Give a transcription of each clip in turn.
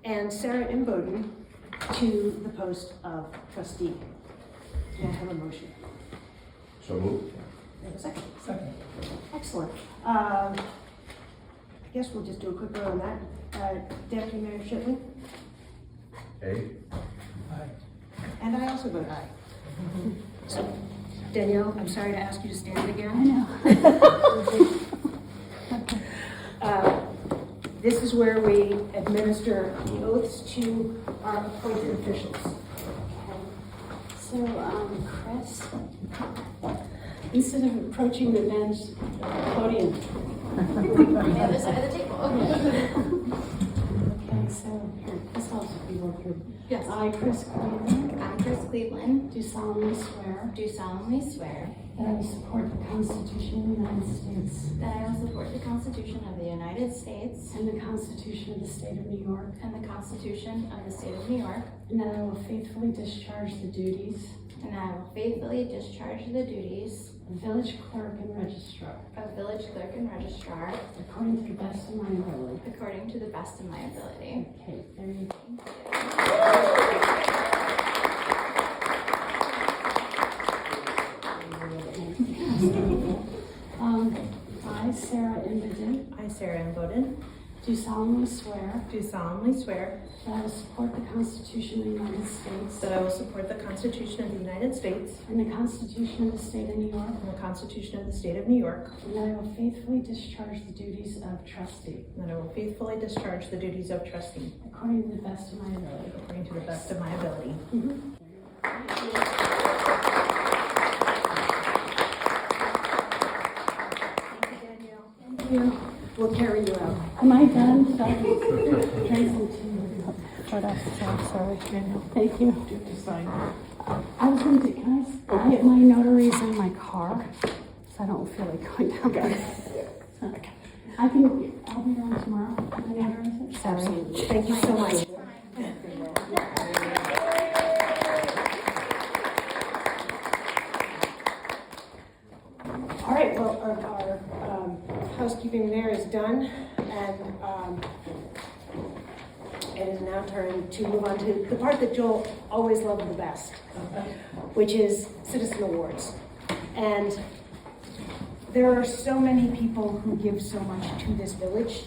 and Sarah Imboden to the post of trustee. Can I have a motion? So moved. And a second. Second. Excellent. I guess we'll just do a quick vote on that. Deputy Mayor Shipley? Aye. Aye. And I also vote aye. So, Danielle, I'm sorry to ask you to stand again. I know. This is where we administer the oaths to our appointed officials. So, Chris, instead of approaching the bench, podium. The other side of the table. Okay, so here, this helps if we go through. Yes. I, Chris Cleveland, I, Chris Cleveland, do solemnly swear do solemnly swear that I will support the Constitution of the United States that I will support the Constitution of the United States and the Constitution of the State of New York, and the Constitution of the State of New York, and that I will faithfully discharge the duties and that I will faithfully discharge the duties of village clerk and registrar of village clerk and registrar according to the best of my ability. according to the best of my ability. Okay, there you go. I, Sarah Imboden, I, Sarah Imboden, do solemnly swear do solemnly swear that I will support the Constitution of the United States that I will support the Constitution of the United States and the Constitution of the State of New York, and the Constitution of the State of New York, and that I will faithfully discharge the duties of trustee and that I will faithfully discharge the duties of trustee according to the best of my ability. according to the best of my ability. Thank you. We'll carry you out. Am I done? Sorry. Drink some tea. Sorry. Thank you. Do to sign. I was going to, can I get my notaries in my car? So I don't feel like going down there. I'll be around tomorrow. My notaries. Sorry. Thank you so much. All right, well, our housekeeping there is done, and it is now time to move on to the part that Joel always loved the best, which is citizen awards. And there are so many people who give so much to this village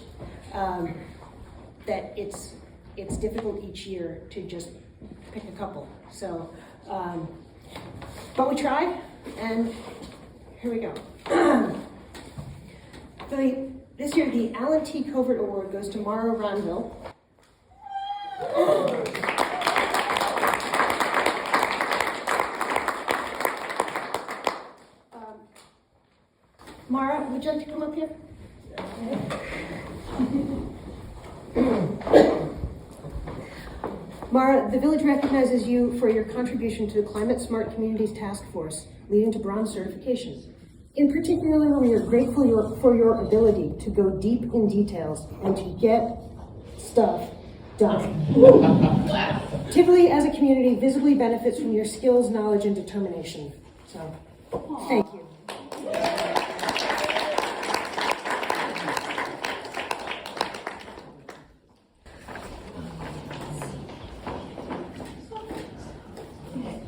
that it's difficult each year to just pick a couple. So, but we try, and here we go. This year, the Alan T. Covert Award goes to Mara Ronville. Mara, would you like to come up here? Mara, the village recognizes you for your contribution to the Climate Smart Communities Task Force, leading to bronze certification. In particular, we are grateful for your ability to go deep in details and to get stuff done. Tivoli as a community visibly benefits from your skills, knowledge, and determination. So, thank you.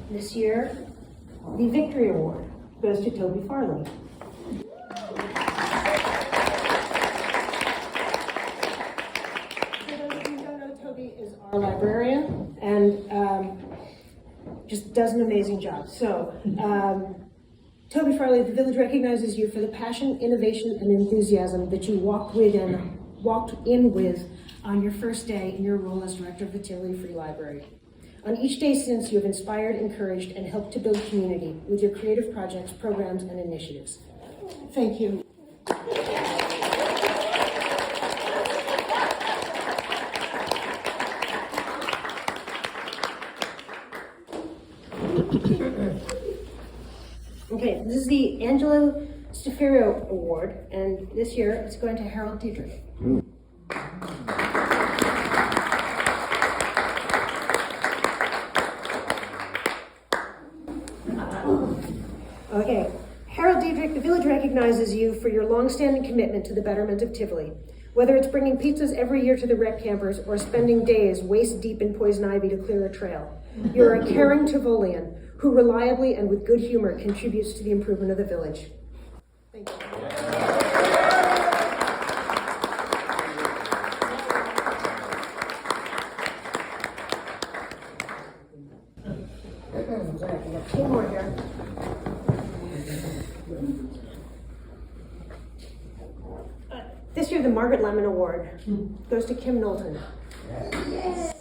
This year, the Victory Award goes to Toby Farley. For those of you who don't know, Toby is our librarian and just does an amazing job. So, Toby Farley, the village recognizes you for the passion, innovation, and enthusiasm that you walked in with on your first day in your role as director of the Tivoli Free Library. On each day since, you have inspired, encouraged, and helped to build community with your creative projects, programs, and initiatives. Thank you. Okay, this is the Angelo Stefario Award, and this year it's going to Harold Diedrich. Okay, Harold Diedrich, the village recognizes you for your longstanding commitment to the betterment of Tivoli. Whether it's bringing pizzas every year to the rec campers or spending days waist deep in poison ivy to clear a trail, you're a caring Tivolian who reliably and with good humor contributes to the improvement of the village. Thank you. We got two more here. This year, the Margaret Lemon Award goes to Kim Knowlton. Yes.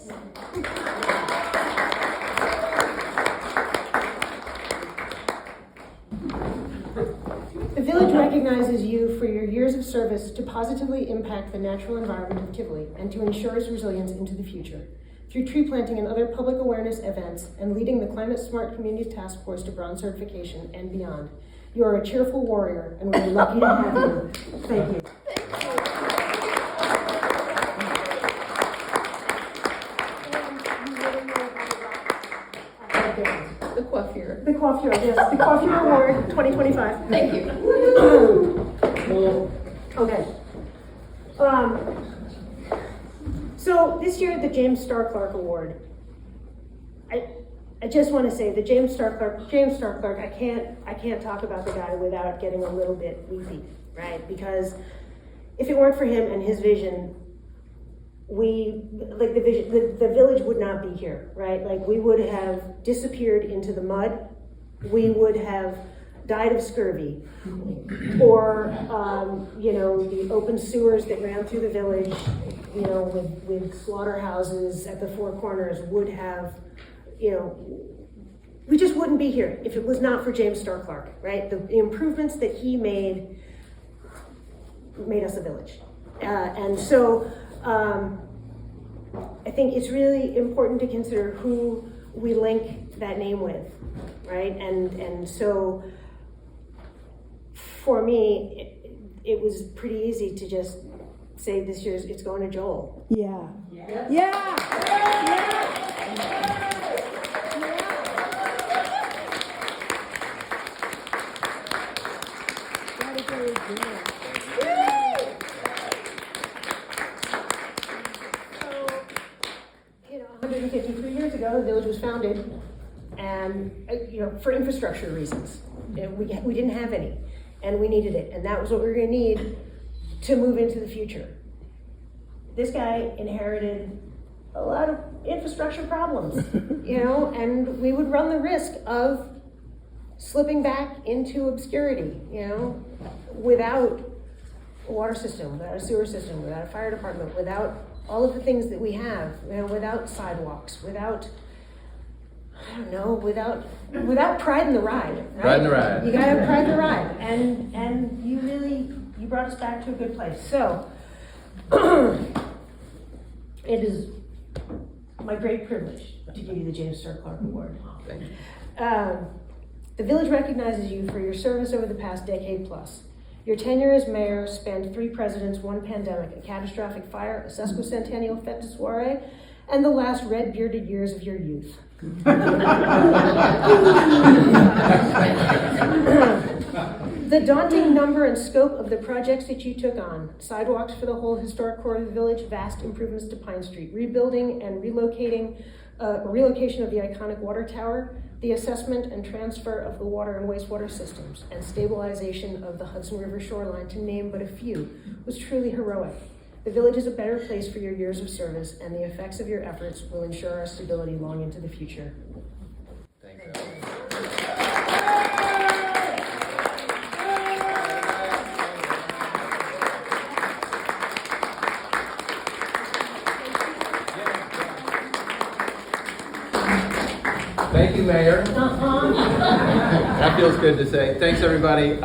The village recognizes you for your years of service to positively impact the natural environment of Tivoli and to ensure its resilience into the future. Through tree planting and other public awareness events and leading the Climate Smart Communities Task Force to bronze certification and beyond, you are a cheerful warrior and we're lucky to have you. Thank you. The coiffure. The coiffure, yes, the coiffure award 2025. Thank you. Okay. So this year, the James Starr Clark Award. I just want to say the James Starr Clark. I can't talk about the guy without getting a little bit weepy, right? Because if it weren't for him and his vision, the village would not be here, right? Like, we would have disappeared into the mud. We would have died of scurvy, or the open sewers that ran through the village, with slaughterhouses at the four corners would have, we just wouldn't be here if it was not for James Starr Clark, right? The improvements that he made us a village, and so. I think it's really important to consider who we link that name with, right? And so for me, it was pretty easy to just say this year's it's going to Joel. Yeah. Yeah. So, 153 years ago, the village was founded, and for infrastructure reasons, we didn't have any, and we needed it, and that was what we were going to need to move into the future. This guy inherited a lot of infrastructure problems, and we would run the risk of slipping back into obscurity, without a water system, without a sewer system, without a fire department, without all of the things that we have, without sidewalks, without pride in the ride. Right? Pride in the ride. You gotta have pride in the ride, and you brought us back to a good place. So it is my great privilege to give you the James Starr Clark Award. Thank you. The village recognizes you for your service over the past decade plus. Your tenure as mayor spanned 3 presidents, 1 pandemic, a catastrophic fire, a sesquicentennial fête de soirée, and the last red-bearded years of your youth. The daunting number and scope of the projects that you took on: sidewalks for the whole historic core of the village, vast improvements to Pine Street, rebuilding and relocation of the iconic water tower, the assessment and transfer of the water and wastewater systems, and stabilization of the Hudson River shoreline, to name but a few, was truly heroic. The village is a better place for your years of service, and the effects of your efforts will ensure our stability long into the future. Thanks. Thank you, Mayor. That feels good to say. Thanks, everybody.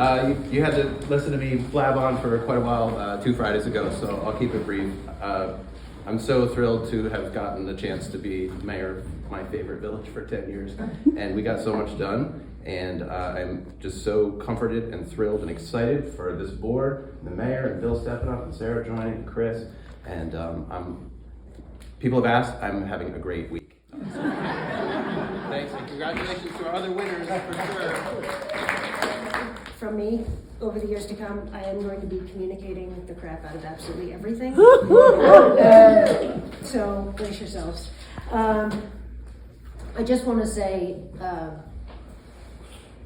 You had to listen to me blab on for quite a while 2 Fridays ago, so I'll keep it brief. I'm so thrilled to have gotten the chance to be mayor of my favorite village for 10 years, and we got so much done, and I'm just so comforted and thrilled and excited for this board, the mayor, and Bill stepping up, and Sarah joining, and Chris, and people have asked, I'm having a great week. Thanks, and congratulations to our other winners, for sure. From from me over the years to come, I am going to be communicating the crap out of absolutely everything. So brace yourselves. I just want to say,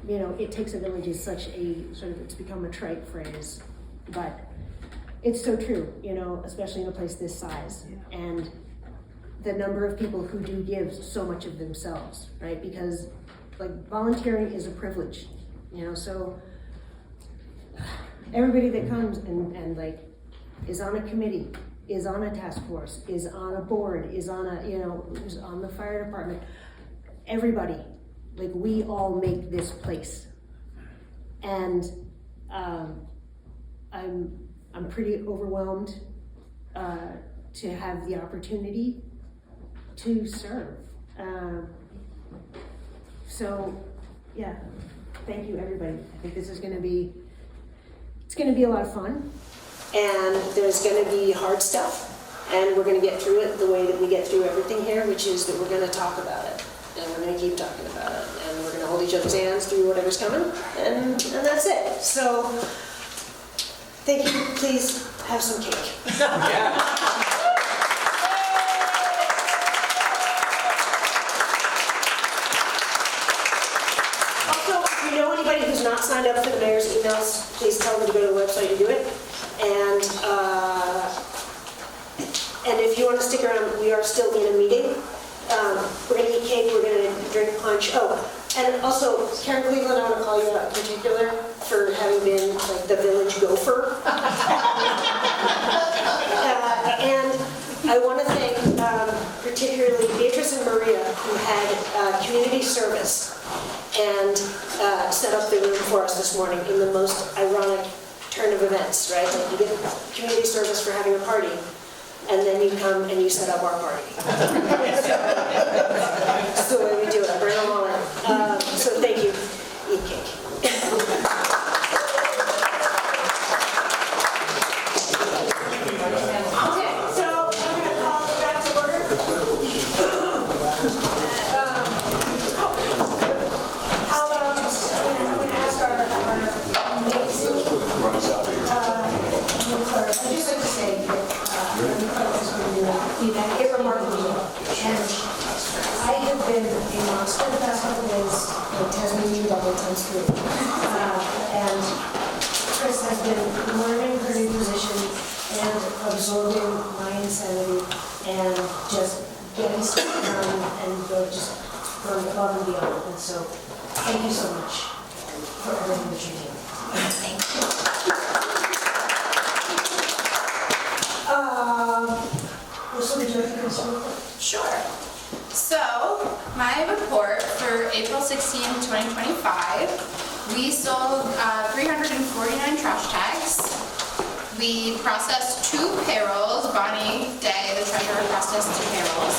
it takes a village is such a it's become a trite phrase, but it's so true, especially in a place this size. And the number of people who do give so much of themselves, right? Because volunteering is a privilege, so everybody that comes and is on a committee, is on a task force, is on a board, is on who's on the fire department, everybody, we all make this place. And I'm pretty overwhelmed to have the opportunity to serve. So yeah, thank you everybody. I think this is gonna be a lot of fun, and there's gonna be hard stuff, and we're gonna get through it the way that we get through everything here, which is that we're gonna talk about it, and we're gonna keep talking about it, and we're gonna hold each other's hands through whatever's coming, and that's it. So thank you. Please have some cake. Anybody who's not signed up for the mayor's emails, please tell them to go to the website and do it. And if you want to stick around, we are still in a meeting. We're going to eat cake, we're going to drink punch. Oh, and also, Karen Cleveland, I want to call you out in particular for having been the village gopher. And I want to thank particularly Beatrice and Maria, who had community service and set up the room for us this morning in the most ironic turn of events, right? You get community service for having a party, and then you come and you set up our party. That's the way we do it. Bring them all in. So thank you. Eat cake. Okay, so I'm going to call it back to order. It remarkable, and I have been a monster the past couple of days, Tasmanian double times 3. And Chris has been learning her new position and absorbing my insanity and just getting stuff done and just going above and beyond. And so, thank you so much for everything that you do. Thank you. Sure. So, my report for April 16, 2025, we sold 349 trash tags. We processed 2 payrolls. Bonnie Day, the treasurer, processed 2 payrolls.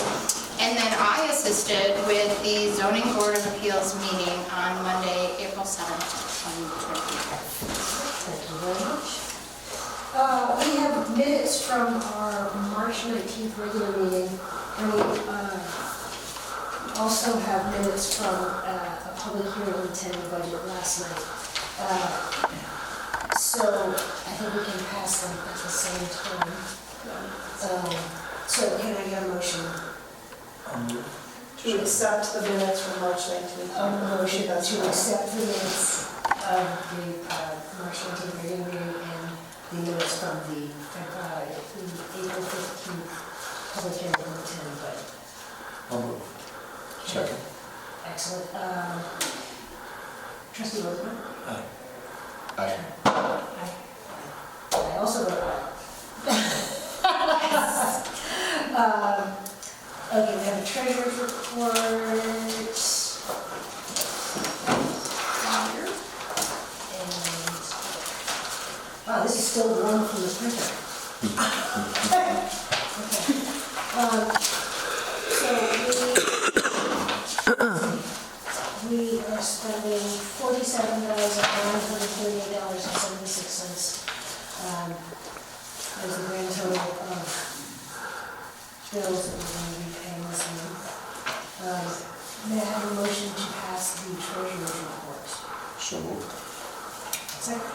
And then I assisted with the Zoning Board of Appeals meeting on Monday, April 7th, 2025. Thank you very much. We have minutes from our March 19th regular meeting, and we also have minutes from a public hearing on the 10 budget last night. So I think we can pass them at the same time. So can I get a motion? To accept the minutes from March 19th. A motion to accept the minutes of the March 19th regular meeting and the minutes from the April 15th public hearing on the 10 budget. I'll move. Second. Excellent. Trustee Roseman? Aye. Aye. Aye. I also vote aye. Okay, we have a treasurer's report. Wow, this is still warm from the printer. Okay. So we are spending $47,938.76 as the grand total of bills that we're going to be paying this month. May I have a motion to pass the treasurer's report? So moved. Second.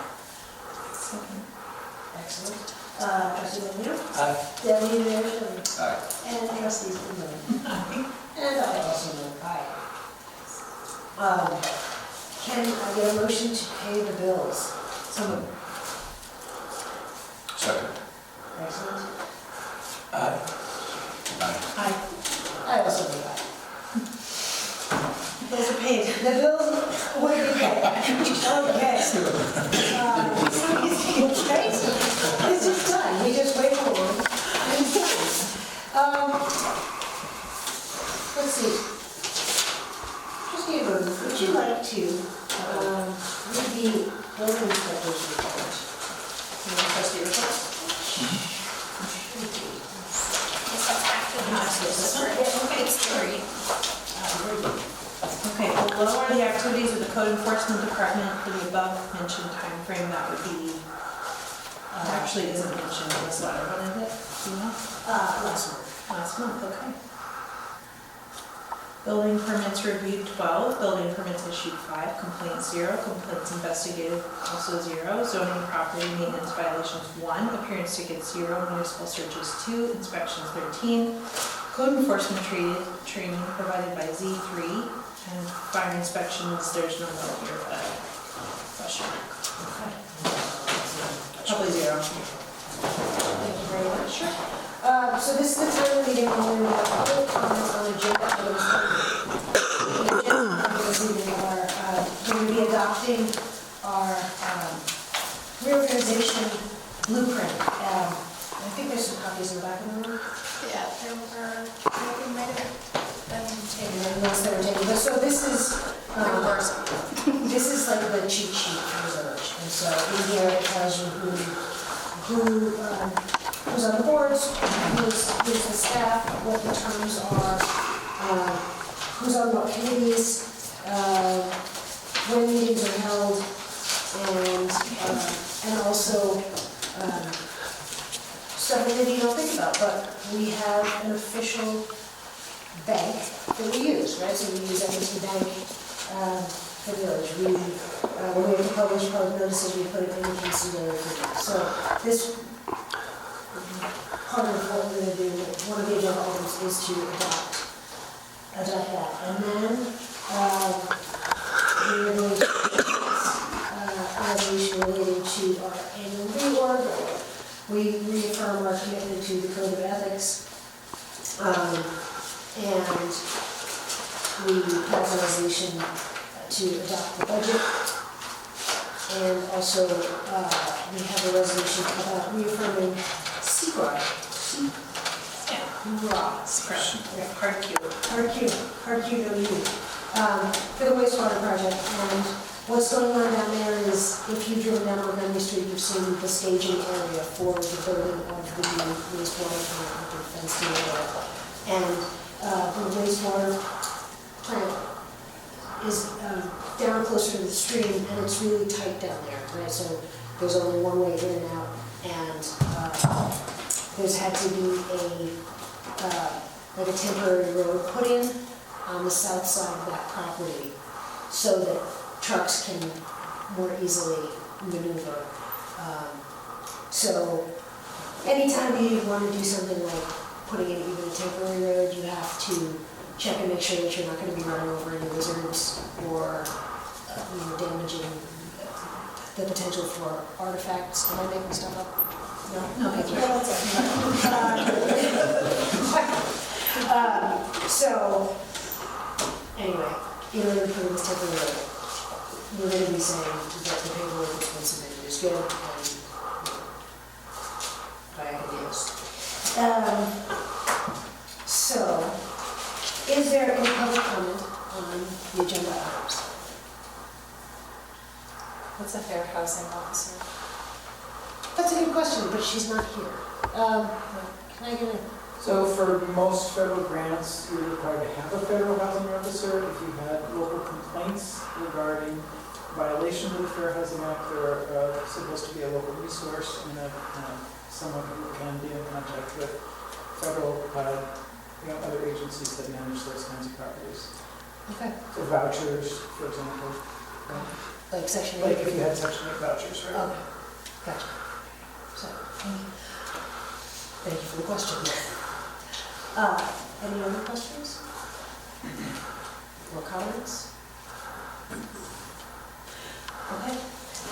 Excellent. Trustee Lanier? Aye. Deputy Mayor Shelley? Aye. And trustees Tivoli? And I also vote aye. Can I get a motion to pay the bills? So moved. Second. Excellent. Aye. Aye. Aye. I also vote aye. Bills are paid. The bills will be paid. Okay. Right? It's just done. We just wait for one. And it's done. Let's see. Trustee Burton, would you like to read the building inspector's report? Trustee report? It's three. Okay, below are the activities of the code enforcement department for the above mentioned timeframe. That would be, actually isn't mentioned in this letter. When is it? Do you know? Last one. Last month, okay. Building permits reviewed 12, building permits issued 5, complaints 0, complaints investigated also 0, zoning property maintenance violations 1, appearance tickets 0, municipal searches 2, inspections 13, code enforcement training provided by Z3, and fire inspections, there's no note here, but question mark. Probably 0. Thank you very much. So this is the time of the meeting when we have public comments on agenda items. The agenda items this evening are, we're going to be adopting our reorganization blueprint. I think there's some copies in the back of the room. Yeah, there were, I think we might have been And taken. then once they were taken, but so this is, There were some. this is like the cheat sheet for the village. And so in here it tells you who's on the boards, who's the staff, what the terms are, who's on what committees, when meetings are held, and also stuff that maybe you don't think about, but we have an official bank that we use, right? So we use M&T Bank for the village. When we have to publish public notices, we put it in the consider. So this part of what we're going to do, one of the agenda items is to adopt that. And then we're going to resolution related to our annual reorg. We reaffirm our commitment to the code of ethics. And we pass a resolution to adopt the budget. And also, we have a resolution about reaffirming CEQA. Hard Q, no U. For the wastewater project. And what's going on down there is, if you've driven down Montgomery Street, you've seen the staging area for the building of the new wastewater plant with the fenced area. And the wastewater plant is down closer to the stream, and it's really tight down there, right? So there's only one way in and out, and there's had to be like a temporary road put in on the south side of that property so that trucks can more easily maneuver. So anytime you want to do something like putting in even a temporary road, you have to check and make sure that you're not going to be running over any lizards or damaging the potential for artifacts. Am I making stuff up? No? Okay. So, anyway, in order to put in this temporary road, we're going to be saying that the paperwork that's been submitted is good and by ideas. So, is there any public comment on the agenda items? What's a fair housing officer? That's a good question, but she's not here. Can I get a... So for most federal grants, you're required to have a federal housing officer. If you had local complaints regarding violations of the Fair Housing Act, there are supposed to be a local resource and someone who can be in contact with federal, other agencies that manage those kinds of properties. Okay. So vouchers, for example. Like section Like 8? if you had Section 8 vouchers, right? Okay, gotcha. So, thank you for the question. Any other questions? Or comments? Okay,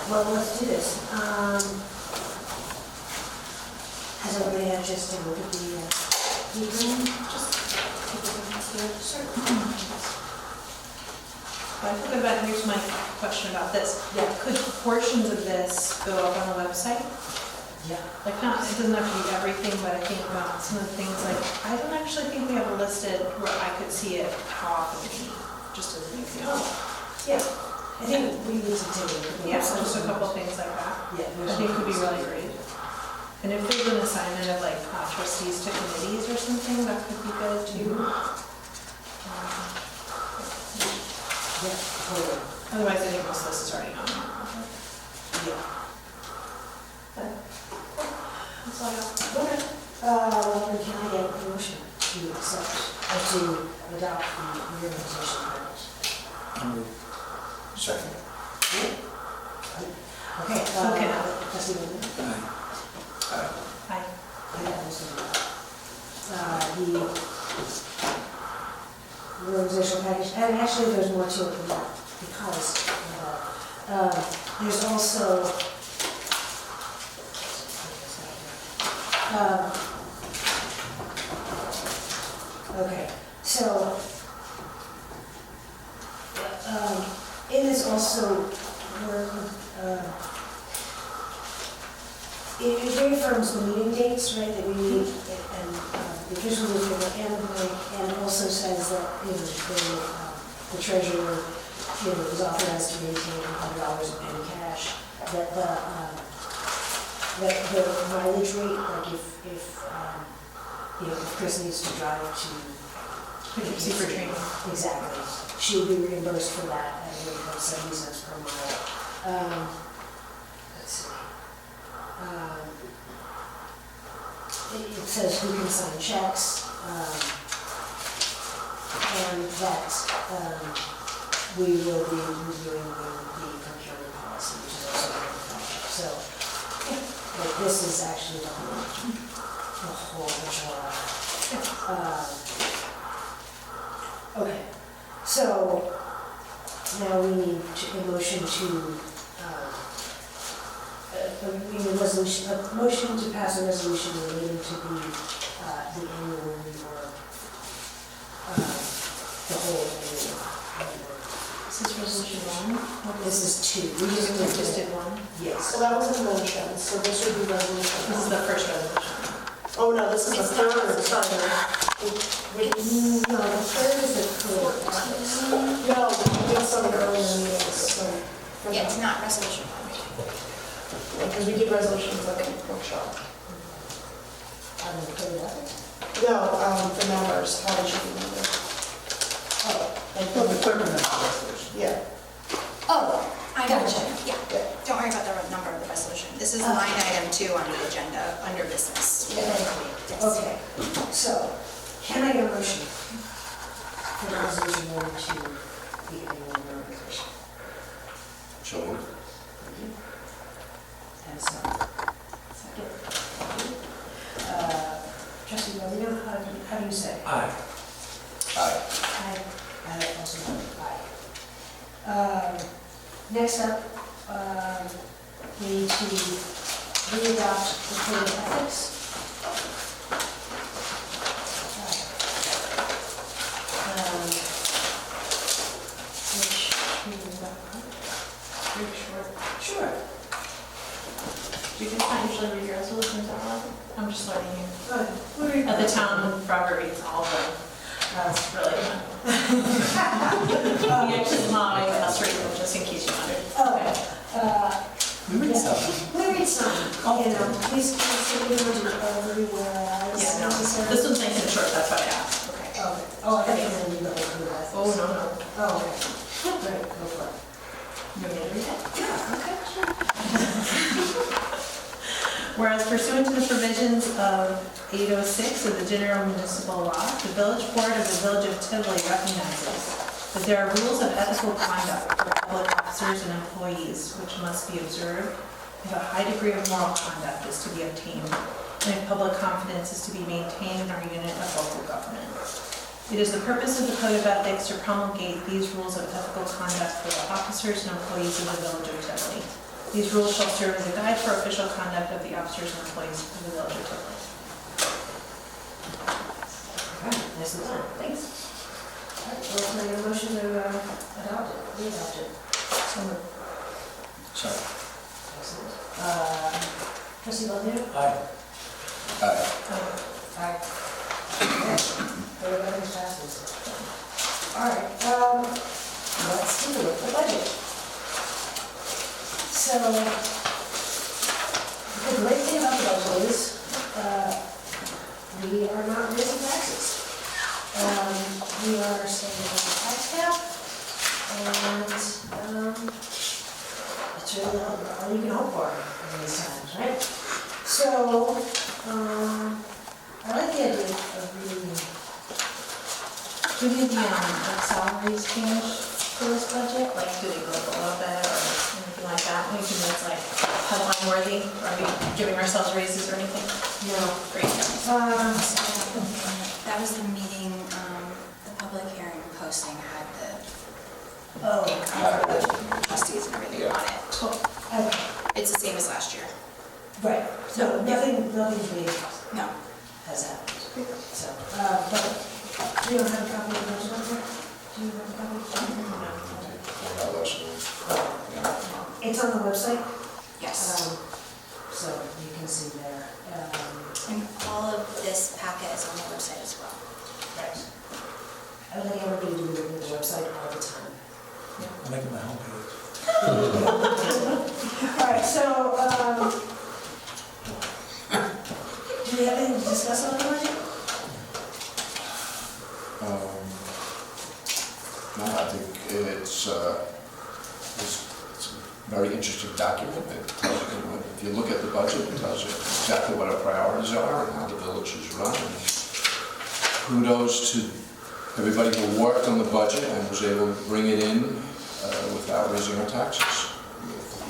well, let's do this. Has everybody had a chance to look at the evening? Just take a look here. Sure. Well, I feel good about, here's my question about this. Yeah. Could portions of this go up on the website? Yeah. Like not, it doesn't have to be everything, but I think about some of the things like, I don't actually think we have it listed where I could see it how often we meet, just as an example. Yeah, I think we need to take a look at the Yeah, website. just a couple things like that. Yeah. I think could be really great. And if there's an assignment of like trustees to committees or something, that could be good too. Yeah, totally. Otherwise, I think most of this is already on there. Yeah. That's all I got. Okay. Then can I get a motion to accept, or to adopt the reorganization plans? Second. Okay. Okay. Trustee Linda? Aye. Aye. I got this one. The reorganization package, and actually there's more to it than that, because there's also okay, so it is also it reaffirms the meeting dates, right, that we meet, and the official newspaper and also says that, the treasurer, is authorized to maintain $100 in petty cash, that the mileage rate, like if Chris needs to drive to Poughkeepsie for training. Exactly. She will be reimbursed for that at a rate of 70 cents per mile. Let's see. It says who can sign checks, and that we will be reviewing the procurement policy, which is also very important. So, but this is actually the whole enchilada. Okay, so now we need a motion to, a motion to pass a resolution relating to the annual review or the whole annual. This is resolution 1? This is 2. We just did 1? Yes. So that was a motion, so this would be resolution. This is the first resolution. Oh, no, this is the third, sorry. No, the third is the code. No, we did some earlier meetings, so. Yeah, it's not resolution 1. Because we did resolutions like a workshop. On the code ethics? No, the numbers, how they should be numbered. Oh, Well, the clerk amended the resolution. Yeah. Oh, I gotcha. Yeah. Don't worry about the number of the resolution. This is line item 2 on the agenda, under business. Yes. okay. So, can I get a motion for the resolution related to the annual reorganization? So moved. And so, second. Trustee Romeo, how do you say? Aye. Aye. I also vote aye. Next up, we need to re-adopt the code of ethics. Which, Pretty short. sure. Do you guys not usually read your resolutions out loud? I'm just learning you. Good. At the town, Robert reads all of them. That's really fun. He actually mine, I'll read them just in case you wondered. Oh, We read some. we read some, please consider the overview whereas. Yeah, no, necessary. this one's nice and short, that's why I asked. Okay. Okay. Oh, I thought you meant the whole code of ethics. Oh, no, no. Oh, okay. Great, go for it. You want me to read it? Yeah, okay, sure. Whereas pursuant to the provisions of 806 of the General Municipal Law, the Village Board of the Village of Tivoli recognizes that there are rules of ethical conduct for public officers and employees which must be observed if a high degree of moral conduct is to be obtained and if public confidence is to be maintained in our unit of local government. It is the purpose of the Code of Ethics to promulgate these rules of ethical conduct for the officers and employees of the Village of Tivoli. These rules shall serve as a guide for official conduct of the officers and employees of the Village of Tivoli. Okay, nicely done, thanks. All right, well, can I get a motion to adopt it, re-adopt it? So moved. Second. Excellent. Trustee Baldino? Aye. Aye. Aye. Okay, everybody passes. All right, let's take a look at the budget. So, the great thing about the budget is, we are not raising taxes. We are staying on the tax cap, and, it's really all you can hope for in these times, right? So, I like the idea of reading. Do the salaries change for this budget? Like, do they go up a little bit or anything like that? Anything that's like headline worthy? Are we giving ourselves raises or anything? No. Great. That was the meeting, the public hearing posting had the trustees and everything on it. Okay, It's the same as last year. right, so nothing big No. has happened. So, but you don't have a copy of the budget report? Do you have a copy? It's on the website, Yes. so you can see there. And all of this packet is on the website as well. Right. I would like everybody to be looking at the website all the time. I'm making my homepage. All right, so, do we have anything to discuss on the budget? No, I think it's a very interesting document. It tells you, if you look at the budget, it tells you exactly what our priorities are and how the village is run. And kudos to everybody who worked on the budget and was able to bring it in without raising our taxes,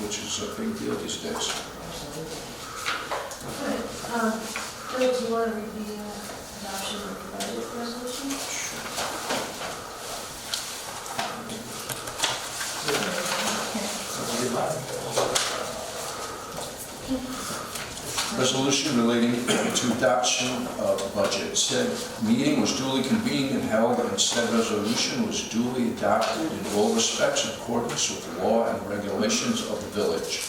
which is a big deal these days. Absolutely. All right, Bill, do you want to read the adoption of the budget resolution? Resolution relating to adoption of budget. Said meeting was duly convened and held, and said resolution was duly adopted in all respects in accordance with the law and regulations of the village.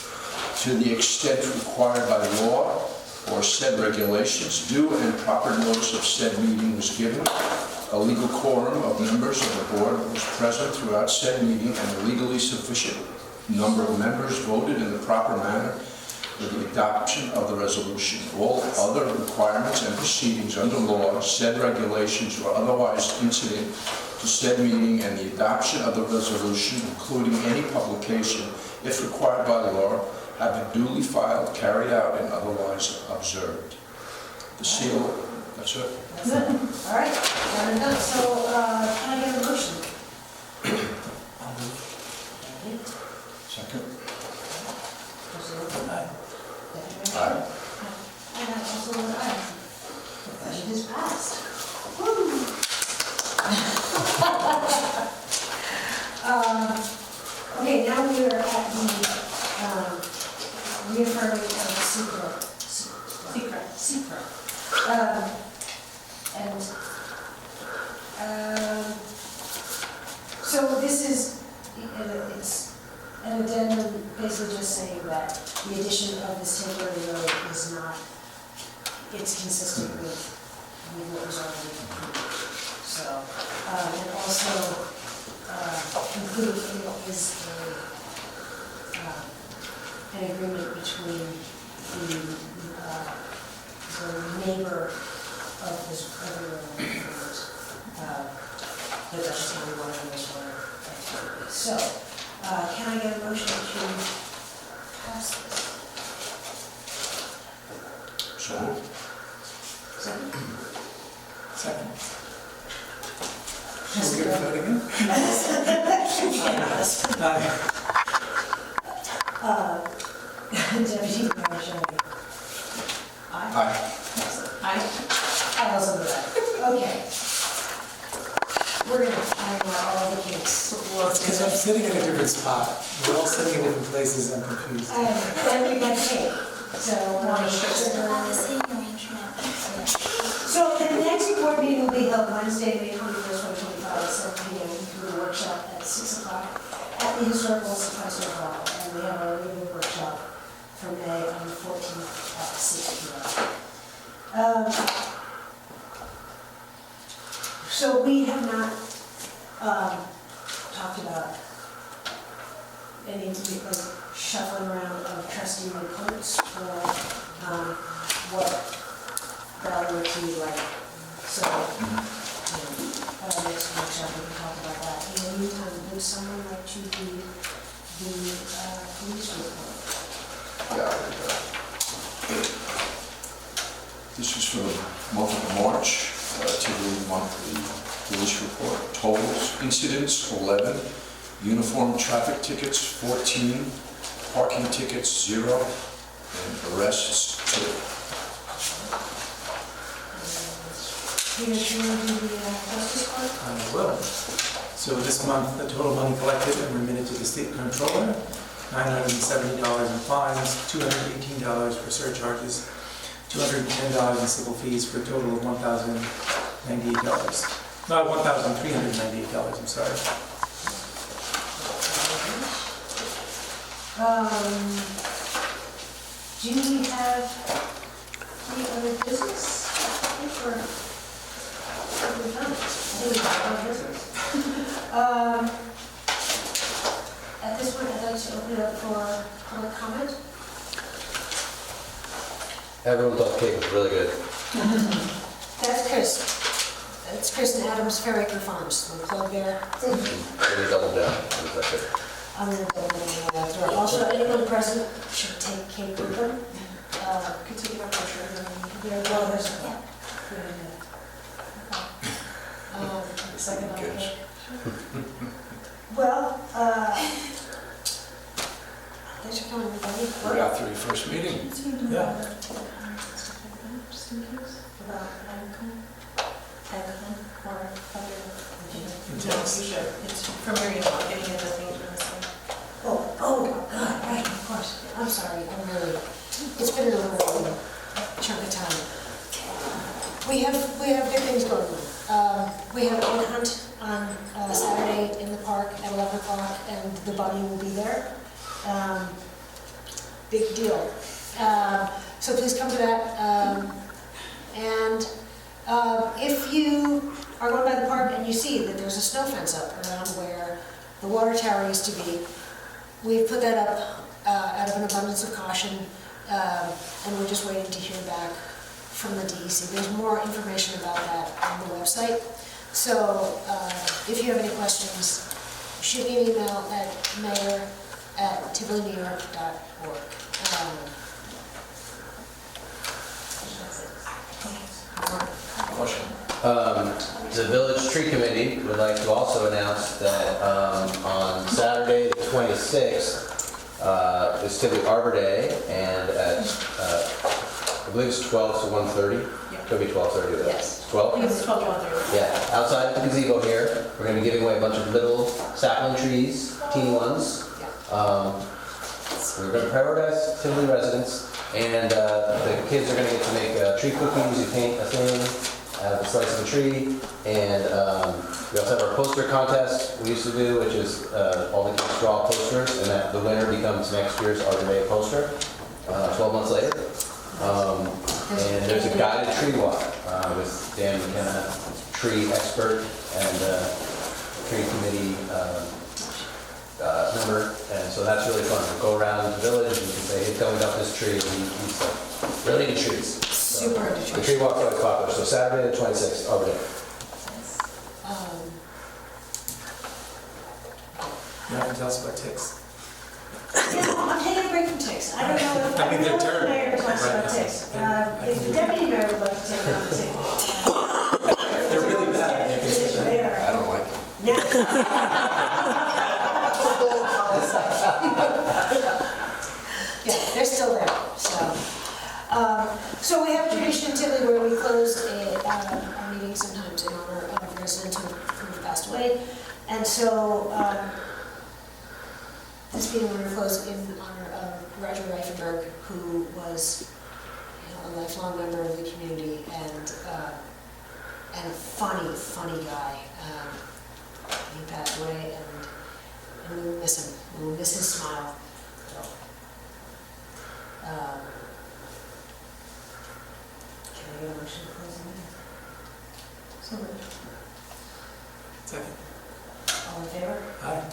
To the extent required by law or said regulations, due and proper notice of said meeting was given. A legal quorum of members of the board was present throughout said meeting, and a legally sufficient number of members voted in the proper manner for the adoption of the resolution. All other requirements and proceedings under law, said regulations, or otherwise incident to said meeting and the adoption of the resolution, including any publication, if required by law, have been duly filed, carried out, and otherwise observed. The seal, that's it. That's it. All right, done. So, can I get a motion? Second. Aye. Aye. And that's also an aye. The budget is passed. Woo! Okay, now we are at the reaffirming of the secret. So this is, it's an addendum basically just saying that the addition of this temporary road is not, it's consistent with what was already approved. So, and also included in it is an agreement between the neighbor of this other road, the Dutchess County Water and Wastewater activity. So, can I get a motion to pass this? So moved. Second? Second. We'll give it a vote again. Deputy Mayor Shelley. Aye. I also do that. Okay. We're gonna iron out all the kinks. Because I'm sitting in a different spot. We're all sitting in different places, I'm confused. And we got cake, so. So the next board meeting will be held Wednesday, May 21st, 2025, at 7 p.m. through the workshop at 6 o'clock at the Historical Suppressor Hall. And we have our regular workshop for May on the 14th at 6 p.m. So we have not talked about any like shuffling around of trustee reports or what value to you like. So, next workshop we can talk about that. In the meantime, would someone like to read the police report? Yeah, there you go. This is for the month of March, Tivoli monthly police report. Totals, incidents 11, uniform traffic tickets 14, parking tickets 0, and arrests 2. Peter, do you want to do the justice court? I will. So this month, the total money collected and remitted to the state controller, $970 in fines, $218 for surcharges, $210 in civil fees, for a total of $1,098. Not $1,398, I'm sorry. Do we have any other business? I think we're done. I think we have other business. At this point, I'd like to open it up for public comment. Everyone thought the cake was really good. That's Chris. That's Chris and Adams Fairacre Farms. We'll plug there. Really double down. I'm going to double down on that. Also, anyone present should take cake with them. Could take it up for sure. There, well, there's, yeah. Good idea. Second on Good. cake. Well, thanks for coming, everybody. We're at 31st meeting. Yeah. Just in case. About Alcohol or other. Yes. No, you should. It's from your email, getting into things from this thing. Oh, God, right, of course. I'm sorry, it's been a little chunk of time. We have good things going on. We have an egg hunt on Saturday in the park at 11 o'clock, and the bunny will be there. Big deal. So please come to that. And if you are going by the park and you see that there's a snow fence up around where the water tower used to be, we've put that up out of an abundance of caution, and we're just waiting to hear back from the DEC. There's more information about that on the website. So if you have any questions, shoot me an email at mayor@tivolinewyyork.org. Question. The Village Tree Committee would like to also announce that on Saturday, the 26th, is Tivoli Arbor Day, and at, I believe it's 12 to 1:30. Could be 12:30. Yes. 12? It's 12:30. Yeah, outside the gazebo here, we're going to be giving away a bunch of little sapling trees, teeny ones. We're going to prioritize Tivoli residents, and the kids are going to get to make tree cookies. You paint a thing out of a slice of a tree, and we also have our poster contest we used to do, which is all the kids draw posters, and that the winner becomes next year's Arbor Day poster 12 months later. And there's a guided tree walk with Dan McKenna, tree expert, and tree committee member, and so that's really fun. We'll go around the village and you can say, hey, tell me about this tree, and he's really into trees. So, Super into the trees. tree walk's always popular, so Saturday the 26th, Arbor Day. You want to tell us about ticks? Yeah, I'm taking a break from ticks. I don't know if I mean, they're the terrible mayor talks right about now. ticks. If the deputy mayor would like to take on the tick. They're really bad. They are. I don't like Yeah, they're still there, so. So we have a tradition in Tivoli where we close our meeting sometimes in honor of a resident who passed away. And so this meeting we're going to close in honor of Roger Reifenberg, who was a lifelong member of the community and a funny guy. He passed away, and we will miss him. We will miss his smile. So, can I get a motion to close the meeting? So moved. Second. All in favor? Aye.